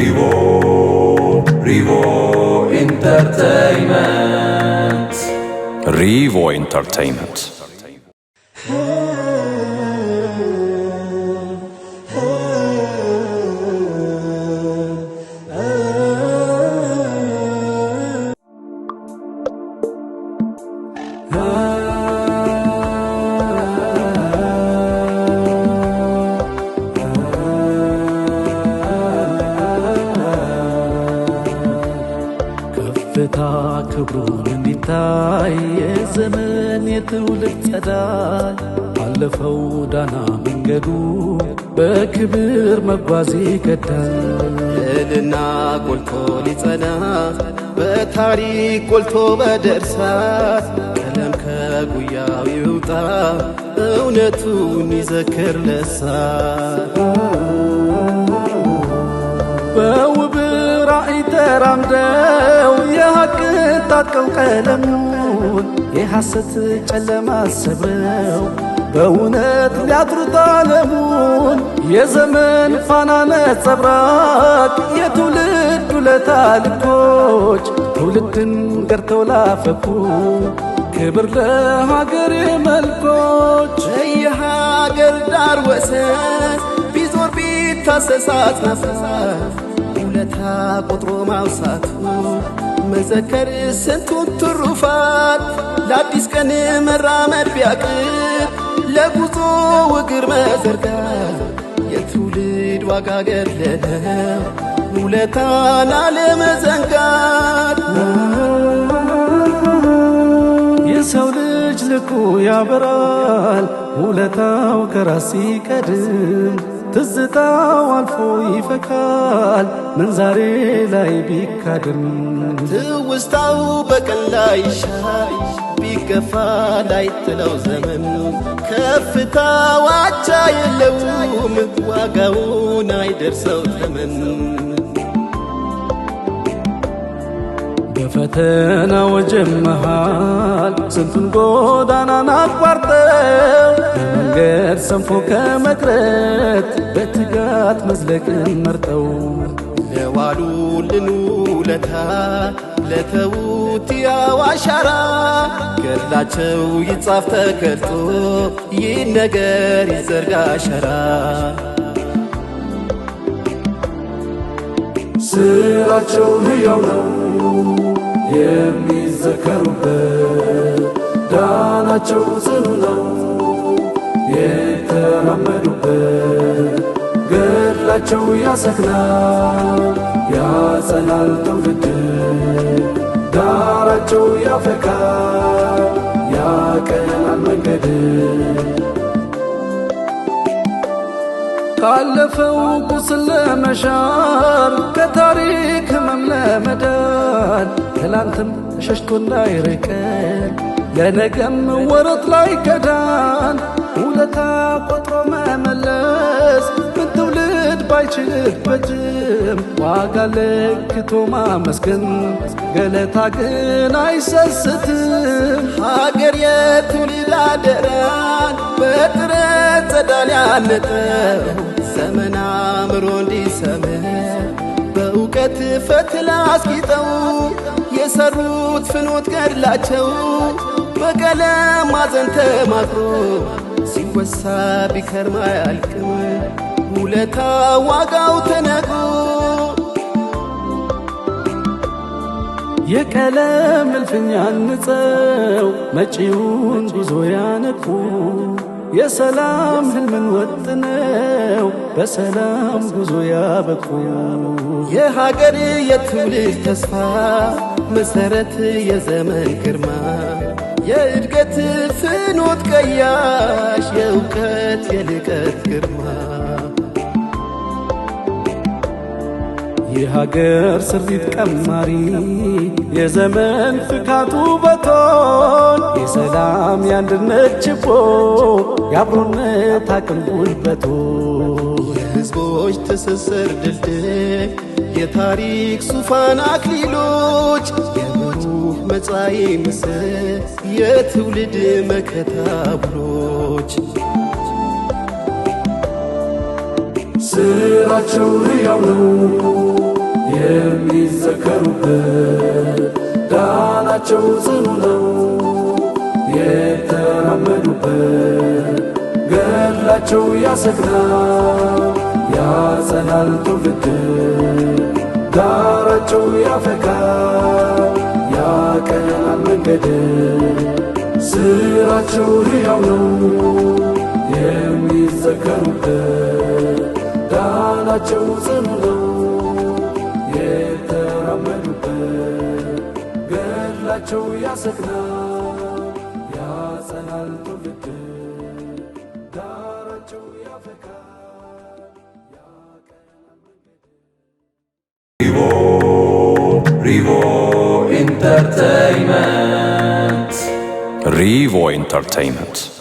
Revo Entertainment. Revo Entertainment. ክብሩን እንዲታይ የዘመን የትውልድ ጸዳል አለፈው ዳና መንገዱ በክብር መጓዝ ይገዳል። እልና ጎልቶ ሊጸና በታሪክ ጎልቶ በደርሳት ቀለም ከጉያው ይውጣ እውነቱን ይዘክር ለሳት በውብ ራእይ ተራምደው የሐቅን ታጥቀው ቀለሙን የሐሰት ጨለማ ሰብረው በእውነት ሊያጥሩት ዓለሙን የዘመን ፋና ነጸብራቅ የትውልድ ውለታ ልኮች ትውልድን ገርተው ላፈኩ ክብር ለሀገሬ መልኮች የሀገር ዳር ወሰን ቢዞር ቢታሰሳት ነፋስ ውለታ ቆጥሮ ማውሳቱ መዘከር ስንቱን ትሩፋት ለአዲስ ቀን መራመድ ቢያቅር ለጉዞ እግር መዘርጋት የትውልድ ዋጋ ገለለው ውለታን አለመዘንጋት። የሰው ልጅ ልኩ ያበራል ውለታው ከራስ ሲቀድም ትዝታው አልፎ ይፈካል ምን ዛሬ ላይ ቢካድም ትውስታው በቀን ላይ ሻይ ቢገፋ ላይ ጥለው ዘመን ከፍታው አቻ የለውም ዋጋውን አይደርሰው ተመን በፈተና ወጀብ መሃል ስንቱን ጎዳናን አቋርጠው በመንገድ ሰንፎ ከመቅረት በትጋት መዝለቅን መርጠው ለዋሉልን ውለታ ለተዉት ያው አሻራ ገድላቸው ይጻፍ ተገልጦ ይህ ነገር ይዘርጋ አሻራ ስራቸው ሕያው ነው የሚዘከሩበት ዳናቸው ጽኑ ነው የተራመዱበት ገድላቸው ያሰክናል ያጸናል ትውልድ ዳራቸው ያፈካል ያቀናል መንገድ ካለፈው ቁስል ለመሻር ከታሪክ ህመም ለመዳን ትላንትም ሸሽቶ እንዳይርቀን ለነገም ወረት ላይ ከዳን ውለታ ቆጥሮ መመለስ ምን ትውልድ ባይችልበትም ዋጋ ለክቶ ማመስገን ገለታ ግን አይሰስትም። ሀገር የትውልድ አደራን በጥረት ጸዳል ያነጠው ዘመን አምሮ እንዲሰምር በእውቀት ፈትላ አስጊጠው የሰሩት ፍኖት ገድላቸው በቀለም ማዘን ተማክሮ ሲወሳ ቢከርም አያልቅም ውለታ ዋጋው ተነግሮ የቀለም እልፍኝ አንጸው መጪውን ጉዞ ያነቁ የሰላም ህልምን ወጥነው በሰላም ጉዞ ያበቁ የሀገር የትውልድ ተስፋ መሰረት የዘመን ግርማ የእድገት ፍኖት ቀያሽ የእውቀት የልቀት ግርማ የሀገር ስሪት ቀማሪ የዘመን ፍካቱ በቶን የሰላም የአንድነት ችቦ የአብሮነት አቅም ጉልበቶ የህዝቦች ትስስር ድልድይ የታሪክ ሱፋን አክሊሎች የብሩህ መጻኢ ምስል የትውልድ መከታ ብሎች ስራቸው ሕያው ነው ያሰክናል ያጸናል ትውልድ ዳራቸው ያፈካል ያቀናል መንገድ ስራቸው ሕያው ነው የሚዘከሩበት ዳናቸው ጽኑ ነው የተራመዱበት ገድላቸው ያሰክናል ያጸናል ትውልድ ዳራቸው ያፈካል ያቀናል መንገድ Rivo Entertainment. Rivo Entertainment.